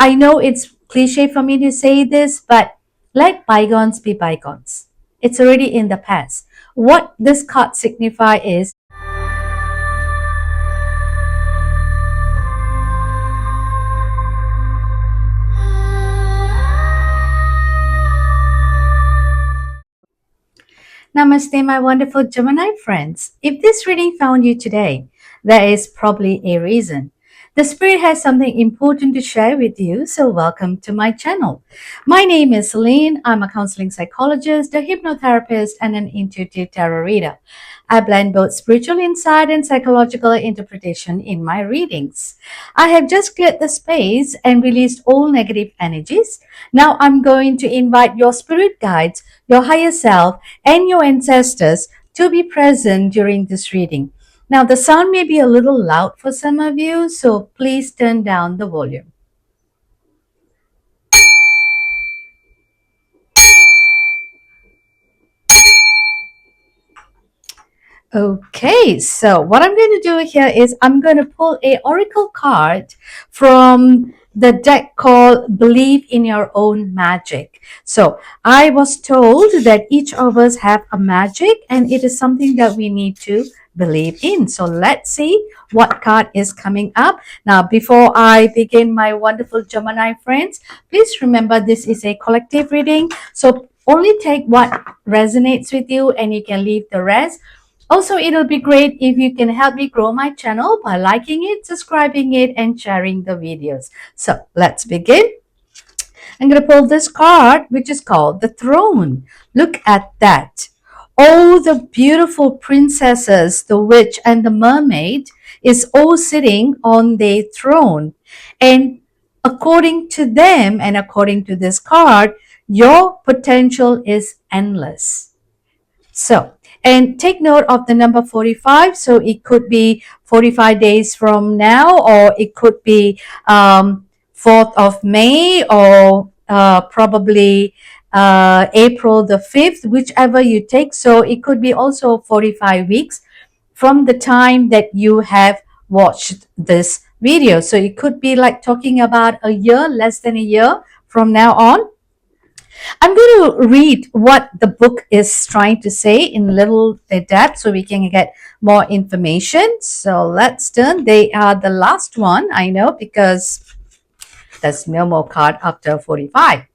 I know it's cliche for me to say this, but let bygones be bygones. It's already in the past. What this card signifies is Namaste, my wonderful Gemini friends. If this reading found you today, there is probably a reason. The Spirit has something important to share with you, so welcome to my channel. My name is Celine. I'm a counseling psychologist, a hypnotherapist, and an intuitive tarot reader. I blend both spiritual insight and psychological interpretation in my readings. I have just cleared the space and released all negative energies. Now I'm going to invite your spirit guides, your higher self, and your ancestors to be present during this reading. Now, the sound may be a little loud for some of you, so please turn down the volume. Okay, so what I'm going to do here is I'm going to pull a oracle card from the deck called Believe in Your Own Magic. So I was told that each of us have a magic and it is something that we need to believe in. So let's see what card is coming up. Now, before I begin, my wonderful Gemini friends, please remember this is a collective reading. So only take what resonates with you and you can leave the rest. Also, it'll be great if you can help me grow my channel by liking it, subscribing it, and sharing the videos. So let's begin. I'm going to pull this card, which is called the Throne. Look at that. All the beautiful princesses, the witch, and the mermaid is all sitting on their throne. And according to them, and according to this card, your potential is endless. So, and take note of the number 45. So it could be 45 days from now, or it could be 4th of May, or probably April the 5th, whichever you take. So it could be also 45 weeks from the time that you have watched this video. So it could be like talking about a year, less than a year from now on. I'm going to read what the book is trying to say in little depth so we can get more information. So let's turn. They are the last one, I know, because there's no more card after 45.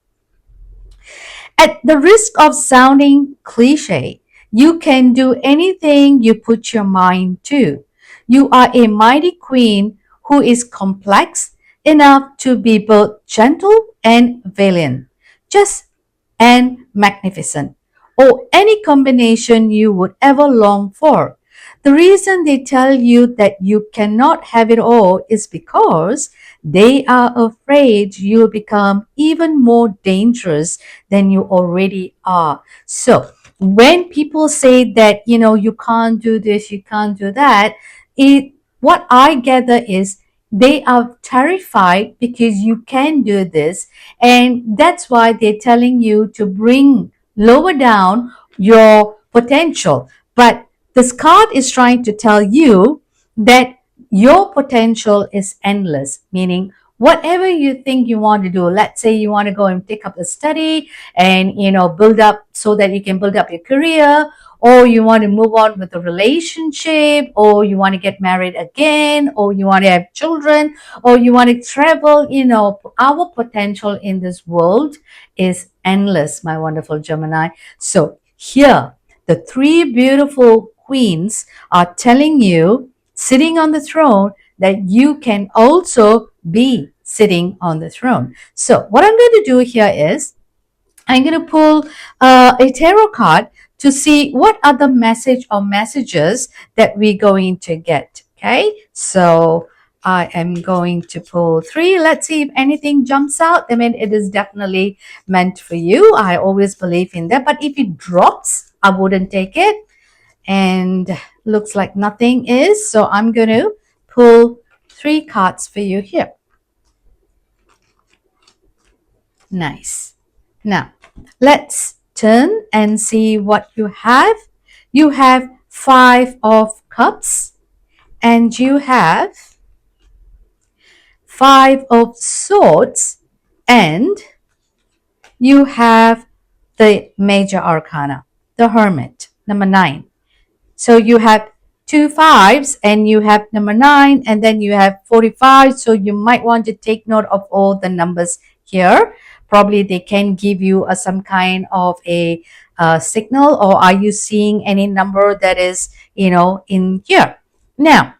At the risk of sounding cliche, you can do anything you put your mind to. You are a mighty queen who is complex enough to be both gentle and valiant. Just and magnificent, or any combination you would ever long for. The reason they tell you that you cannot have it all is because they are afraid you'll become even more dangerous than you already are. So when people say that, you can't do this, you can't do that, what I gather is they are terrified because you can do this, and that's why they're telling you to lower down your potential. But this card is trying to tell you that your potential is endless, meaning whatever you think you want to do. Let's say you want to go and pick up a study and build up so that you can build up your career, or you want to move on with a relationship, or you want to get married again, or you want to have children, or you want to travel. Our potential in this world is endless, my wonderful Gemini. So here, the three beautiful queens are telling you, sitting on the throne, that you can also be sitting on the throne. So what I'm going to do here is I'm going to pull a tarot card to see what are the message or messages that we're going to get. Okay, so I am going to pull 3. Let's see if anything jumps out. I mean, it is definitely meant for you. I always believe in that. But if it drops, I wouldn't take it. And looks like nothing is. So I'm going to pull 3 cards for you here. Nice. Now, let's turn and see what you have. You have 5 of Cups and you have 5 of Swords And you have the major arcana, the Hermit, number 9. So you have 2 5s and you have number 9 and then you have 45. So you might want to take note of all the numbers here. Probably they can give you some kind of a signal, or are you seeing any number that is, in here? Now,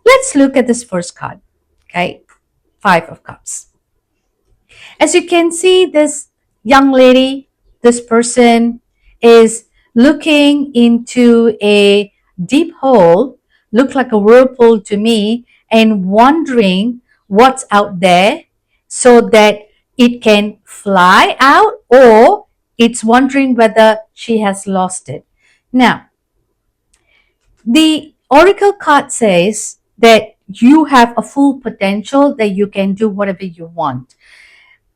let's look at this first card. Okay, 5 of Cups. As you can see, this young lady, this person is looking into a deep hole, look like a whirlpool to me, and wondering what's out there so that it can fly out, or it's wondering whether she has lost it. Now, the Oracle card says that you have a full potential, that you can do whatever you want.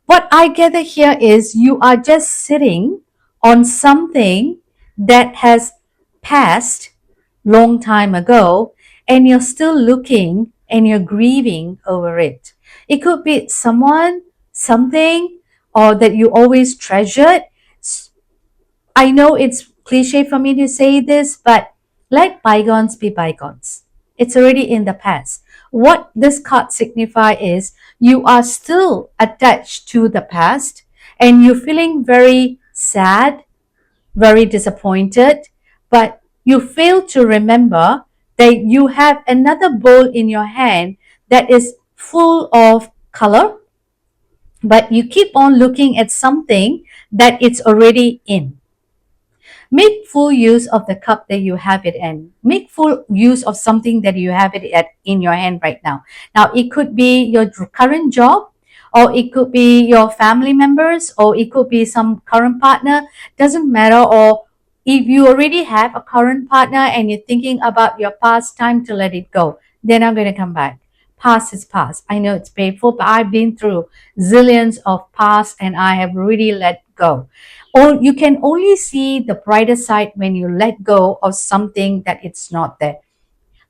What I gather here is you are just sitting on something that has passed long time ago, and you're still looking and you're grieving over it. It could be someone, something, or that you always treasured. I know it's cliche for me to say this, but let bygones be bygones. It's already in the past. What this card signifies is you are still attached to the past and you're feeling very sad, very disappointed, but you fail to remember that you have another bowl in your hand that is full of color, but you keep on looking at something that it's already in. Make full use of the cup that you have it in. Make full use of something that you have in your hand right now. Now, it could be your current job, or it could be your family members, or it could be some current partner. Doesn't matter. Or if you already have a current partner and you're thinking about your past, time to let it go. They're not going to come back. Past is past. I know it's painful, but I've been through zillions of past and I have really let go. Or you can only see the brighter side when you let go of something that it's not there.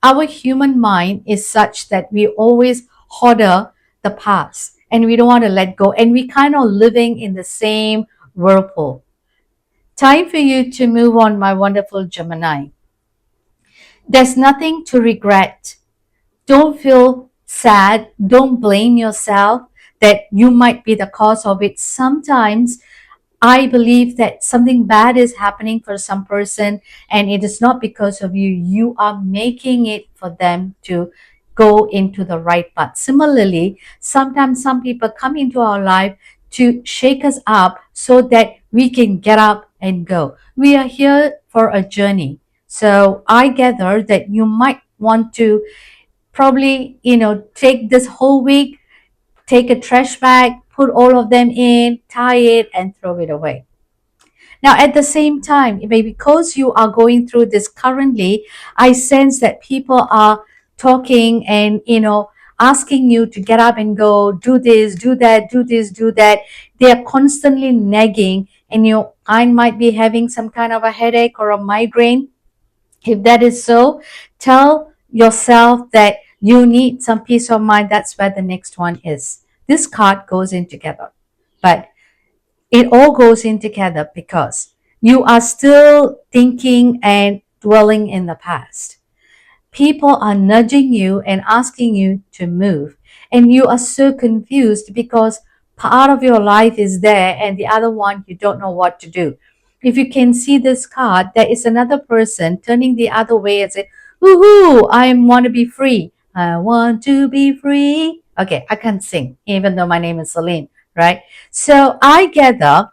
Our human mind is such that we always hoarder the past and we don't want to let go, and we kind of living in the same whirlpool. Time for you to move on, my wonderful Gemini. There's nothing to regret. Don't feel sad. Don't blame yourself that you might be the cause of it. Sometimes I believe that something bad is happening for some person and it is not because of you. You are making it for them to go into the right path. Similarly, sometimes some people come into our life to shake us up so that we can get up and go. We are here for a journey. So I gather that you might want to probably, take this whole week, take a trash bag, put all of them in, tie it, and throw it away. Now, at the same time, maybe because you are going through this currently, I sense that people are talking and, asking you to get up and go, do this, do that, do this, do that. They are constantly nagging, and your mind might be having some kind of a headache or a migraine. If that is so, tell yourself that you need some peace of mind. That's where the next one is. This card goes in together. But it all goes in together because you are still thinking and dwelling in the past. People are nudging you and asking you to move, and you are so confused because part of your life is there and the other one you don't know what to do. If you can see this card, there is another person turning the other way and say, woohoo, I want to be free. I want to be free. Okay, I can't sing, even though my name is Celine, right? So I gather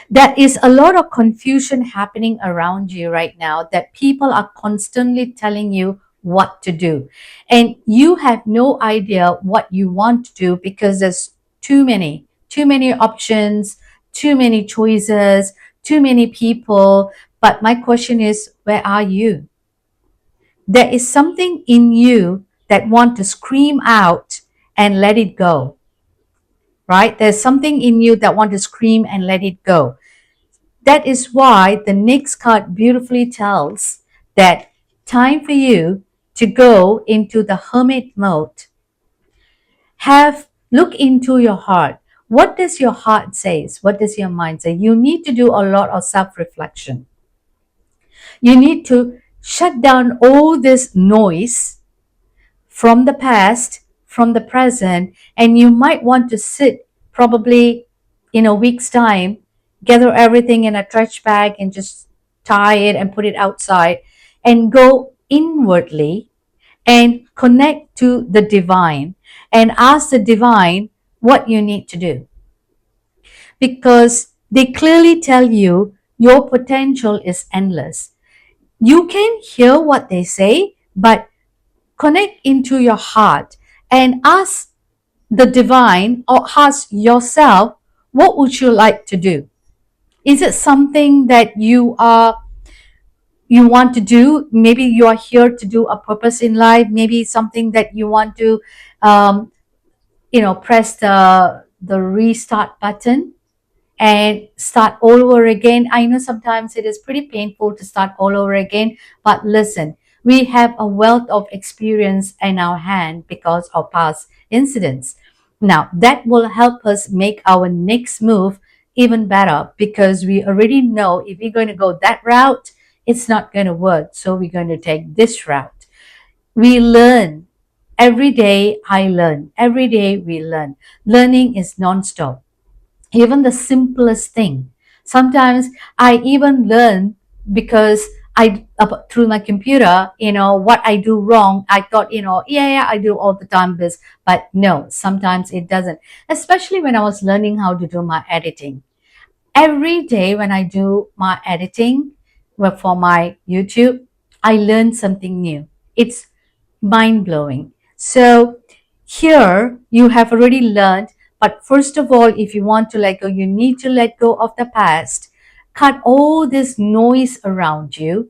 there is a lot of confusion happening around you right now, that people are constantly telling you what to do. And you have no idea what you want to do because there's too many options, too many choices, too many people. But my question is, where are you? There is something in you that want to scream out and let it go, right? There's something in you that want to scream and let it go. That is why the next card beautifully tells that time for you to go into the hermit mode. look into your heart. What does your heart say? What does your mind say? You need to do a lot of self-reflection. You need to shut down all this noise from the past, from the present, and you might want to sit probably in a week's time, gather everything in a trash bag and just tie it and put it outside and go inwardly and connect to the divine and ask the divine what you need to do, because they clearly tell you your potential is endless. You can hear what they say, but connect into your heart and ask the divine or ask yourself, what would you like to do? Is it something that you want to do? Maybe you are here to do a purpose in life. Maybe something that you want to um, press the restart button and start all over again. I know sometimes it is pretty painful to start all over again, but listen, we have a wealth of experience in our hand because of past incidents. Now, that will help us make our next move even better, because we already know if we're going to go that route, it's not going to work. So we're going to take this route. We learn. Every day I learn. Every day we learn. Learning is non-stop, even the simplest thing. Sometimes I even learn because through my computer, what I do wrong. I thought, yeah, I do all the time this, but no, sometimes it doesn't. Especially when I was learning how to do my editing. Every day when I do my editing for my YouTube, I learn something new. It's mind blowing. So here you have already learned, but first of all, if you want to let go, you need to let go of the past. Cut all this noise around you,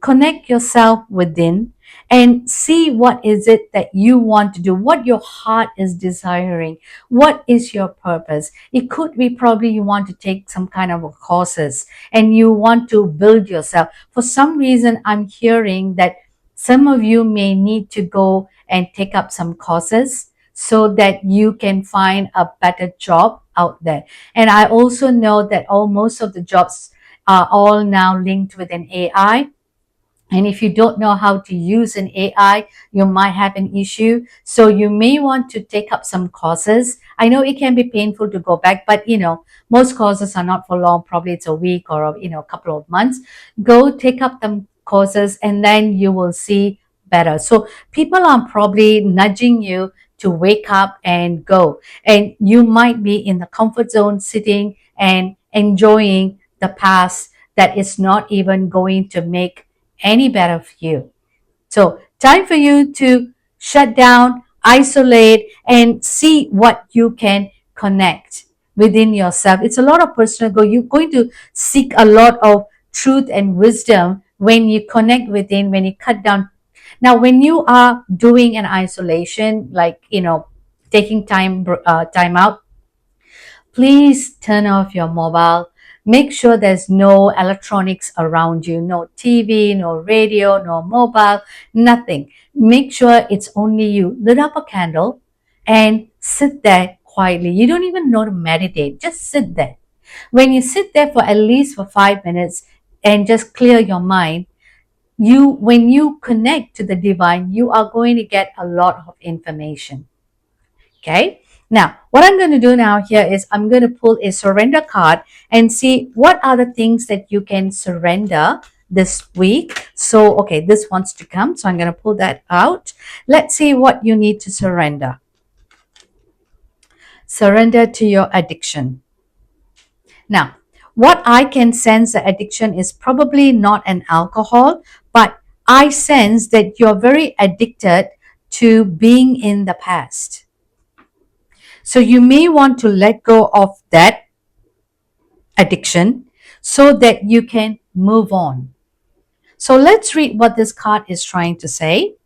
connect yourself within, and see what is it that you want to do, what your heart is desiring, what is your purpose. It could be probably you want to take some kind of a courses and you want to build yourself. For some reason, I'm hearing that some of you may need to go and take up some courses so that you can find a better job out there. And I also know that most of the jobs are all now linked with an AI. And if you don't know how to use an AI, you might have an issue. So you may want to take up some courses. I know it can be painful to go back, but most courses are not for long. Probably it's a week or a couple of months. Go take up some courses and then you will see better. So people are probably nudging you to wake up and go. And you might be in the comfort zone sitting and enjoying the past that is not even going to make any better for you. So time for you to shut down, isolate, and see what you can connect within yourself. It's a lot of personal growth. You're going to seek a lot of truth and wisdom when you connect within, when you cut down. Now, when you are doing an isolation, like, taking time out, please turn off your mobile. Make sure there's no electronics around you, no TV, no radio, no mobile, nothing. Make sure it's only you. Lit up a candle and sit there quietly. You don't even know to meditate. Just sit there. When you sit there for at least for 5 minutes and just clear your mind, when you connect to the divine, you are going to get a lot of information. Okay. Now, what I'm going to do now here is I'm going to pull a surrender card and see what are the things that you can surrender this week. So, okay, this wants to come. So I'm going to pull that out. Let's see what you need to surrender. Surrender to your addiction. Now, what I can sense the addiction is probably not an alcohol, but I sense that you're very addicted to being in the past. So you may want to let go of that addiction so that you can move on. So let's read what this card is trying to say.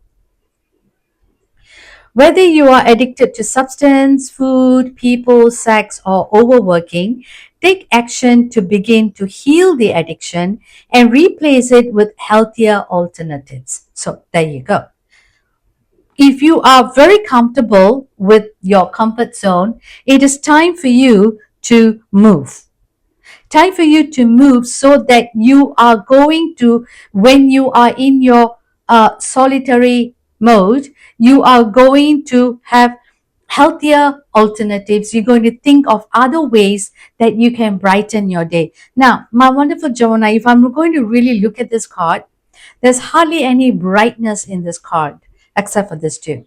Whether you are addicted to substance, food, people, sex, or overworking, take action to begin to heal the addiction and replace it with healthier alternatives. So there you go. if you are very comfortable with your comfort zone, it is time for you to move. Time for you to move so that you are going to, when you are in your solitary mode, you are going to have healthier alternatives. You're going to think of other ways that you can brighten your day. Now, my wonderful Gemini, if I'm going to really look at this card, there's hardly any brightness in this card except for this two.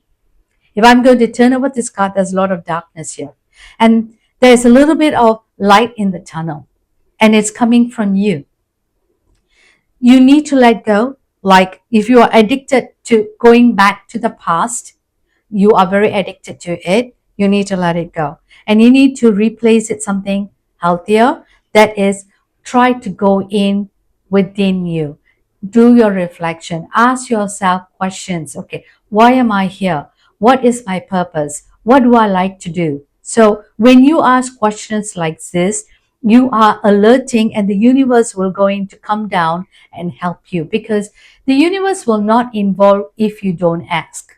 If I'm going to turn over this card, there's a lot of darkness here. And there's a little bit of light in the tunnel, and it's coming from you. You need to let go. Like if you are addicted to going back to the past, you are very addicted to it, you need to let it go. And you need to replace it something healthier. That is, try to go in within you. Do your reflection. Ask yourself questions. Okay, why am I here? What is my purpose? What do I like to do? So when you ask questions like this, you are alerting, and the universe will going to come down and help you, because the universe will not involve if you don't ask.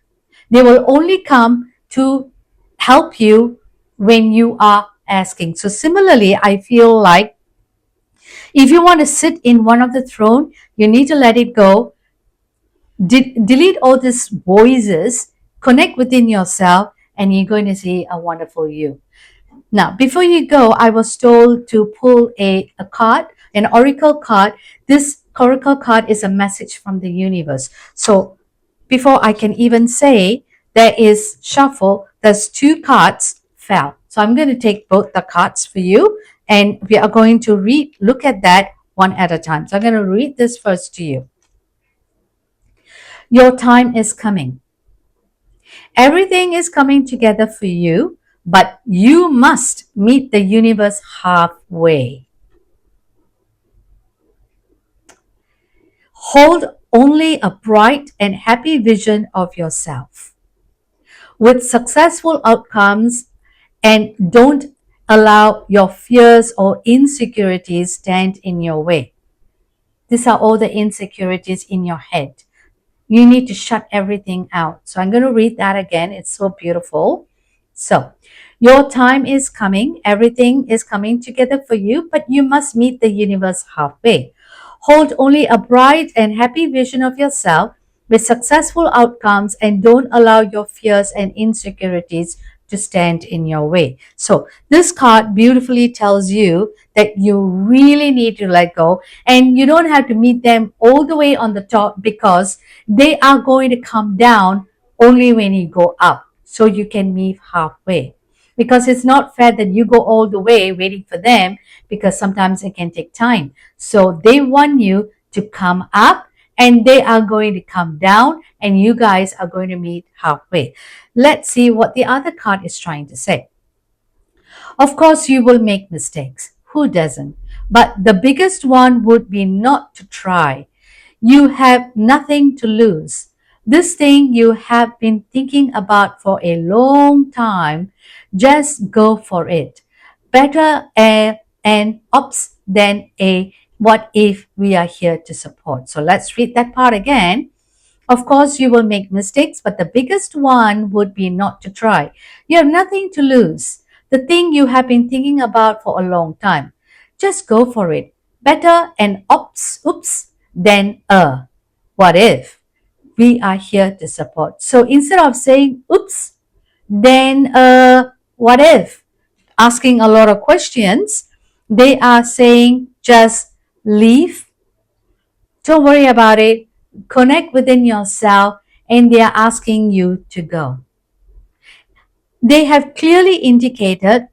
They will only come to help you when you are asking. So similarly, I feel like if you want to sit in one of the throne, you need to let it go. Delete all these voices, connect within yourself, and you're going to see a wonderful you. Now, before you go, I was told to pull a card, an oracle card. This oracle card is a message from the universe. So before I can even say there is shuffle, there's two cards fell. So I'm going to take both the cards for you, and we are going to look at that one at a time. So I'm going to read this first to you. Your time is coming. Everything is coming together for you, but you must meet the universe halfway. Hold only a bright and happy vision of yourself with successful outcomes, and don't allow your fears or insecurities stand in your way. These are all the insecurities in your head. You need to shut everything out. So I'm going to read that again. It's so beautiful. So, your time is coming. Everything is coming together for you, but you must meet the universe halfway. Hold only a bright and happy vision of yourself with successful outcomes, and don't allow your fears and insecurities to stand in your way. So this card beautifully tells you that you really need to let go, and you don't have to meet them all the way on the top, because they are going to come down only when you go up, so you can meet halfway. Because it's not fair that you go all the way waiting for them, because sometimes it can take time. So they want you to come up, and they are going to come down, and you guys are going to meet halfway. Let's see what the other card is trying to say. Of course, you will make mistakes. Who doesn't? But the biggest one would be not to try. You have nothing to lose. This thing you have been thinking about for a long time, just go for it. Better an ops than a what if. We are here to support. So let's read that part again. Of course, you will make mistakes, but the biggest one would be not to try. You have nothing to lose. The thing you have been thinking about for a long time. Just go for it. Better an oops than a what if. We are here to support. So instead of saying oops, then what if, asking a lot of questions, they are saying just leave. Don't worry about it. Connect within yourself, and they are asking you to go. They have clearly indicated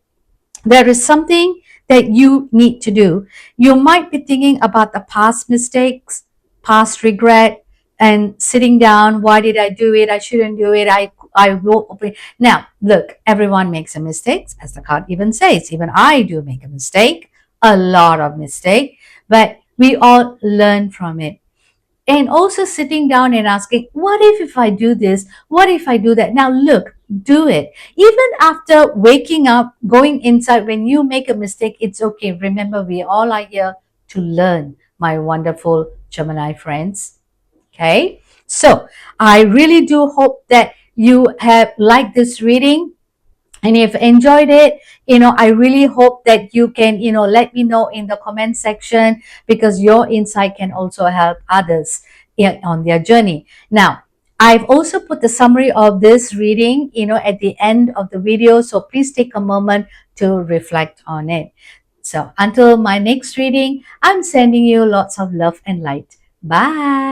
there is something that you need to do. You might be thinking about the past mistakes, past regret, and sitting down. Why did I do it? I shouldn't do it. I will. Now, look, everyone makes a mistake, as the card even says. Even I do make a mistake, a lot of mistake, but we all learn from it. And also sitting down and asking, what if I do this? What if I do that? Now look, do it. Even after waking up, going inside, when you make a mistake, it's okay. Remember, we all are here to learn, my wonderful Gemini friends. Okay? So I really do hope that you have liked this reading and if enjoyed it, I really hope that you can, let me know in the comment section, because your insight can also help others on their journey. Now, I've also put the summary of this reading, at the end of the video. So please take a moment to reflect on it. So until my next reading, I'm sending you lots of love and light. Bye.